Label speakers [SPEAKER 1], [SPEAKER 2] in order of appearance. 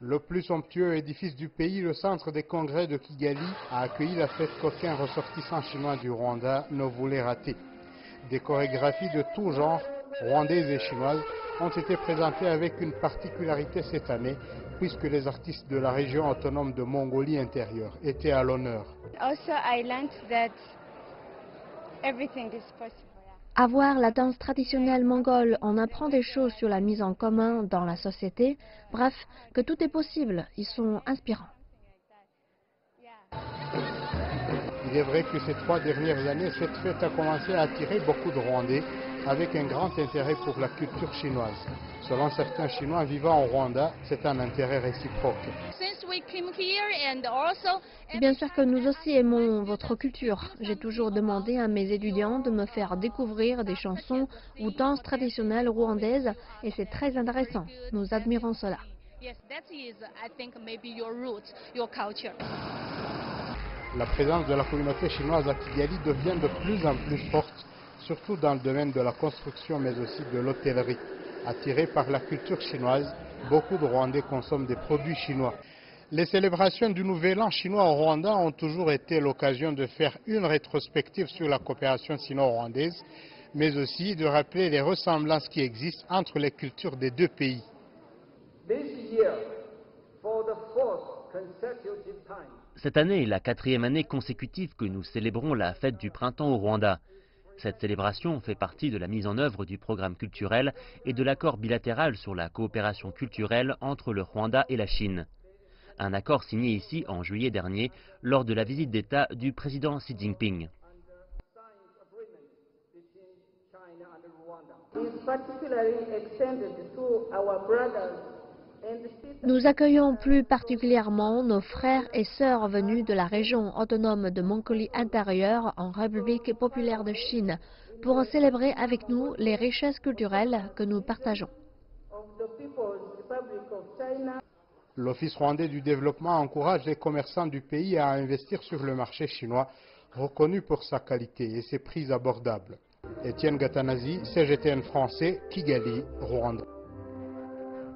[SPEAKER 1] Le plus somptueux édifice du pays, le centre des congrès de Kigali, a accueilli la fête qu'aucun ressortissant chinois du Rwanda ne voulait rater. Des chorégraphies de tout genre, rwandaises et chinoises, ont été présentées avec une particularité cette année, puisque les artistes de la région autonome de Mongolie intérieure étaient à l'honneur.
[SPEAKER 2] À voir la danse traditionnelle mongole, on apprend des choses sur la mise en commun dans la société. Bref, que tout est possible, ils sont inspirants.
[SPEAKER 1] Il est vrai que ces 3 dernières années, cette fête a commencé à attirer beaucoup de Rwandais avec un grand intérêt pour la culture chinoise. Selon certains Chinois vivant au Rwanda, c'est un intérêt réciproque.
[SPEAKER 2] Bien sûr que nous aussi aimons votre culture. J'ai toujours demandé à mes étudiants de me faire découvrir des chansons ou danses traditionnelles rwandaises et c'est très intéressant. Nous admirons cela.
[SPEAKER 1] La présence de la communauté chinoise à Kigali devient de plus en plus forte, surtout dans le domaine de la construction mais aussi de l'hôtellerie. Attirés par la culture chinoise, beaucoup de Rwandais consomment des produits chinois. Les célébrations du Nouvel An chinois au Rwanda ont toujours été l'occasion de faire une rétrospective sur la coopération sino-rwandaise, mais aussi de rappeler les ressemblances qui existent entre les cultures des deux pays.
[SPEAKER 3] Cette année est la 4e année consécutive que nous célébrons la fête du printemps au Rwanda. Cette célébration fait partie de la mise en œuvre du programme culturel et de l'accord bilatéral sur la coopération culturelle entre le Rwanda et la Chine. Un accord signé ici en juillet dernier lors de la visite d'État du président Xi Jinping.
[SPEAKER 2] Nous accueillons plus particulièrement nos frères et sœurs venus de la région autonome de Mongolie intérieure en République populaire de Chine pour célébrer avec nous les richesses culturelles que nous partageons.
[SPEAKER 1] L'Office rwandais du développement encourage les commerçants du pays à investir sur le marché chinois, reconnu pour sa qualité et ses prix abordables. Étienne Gatanazi, CGTN français, Kigali, Rwanda.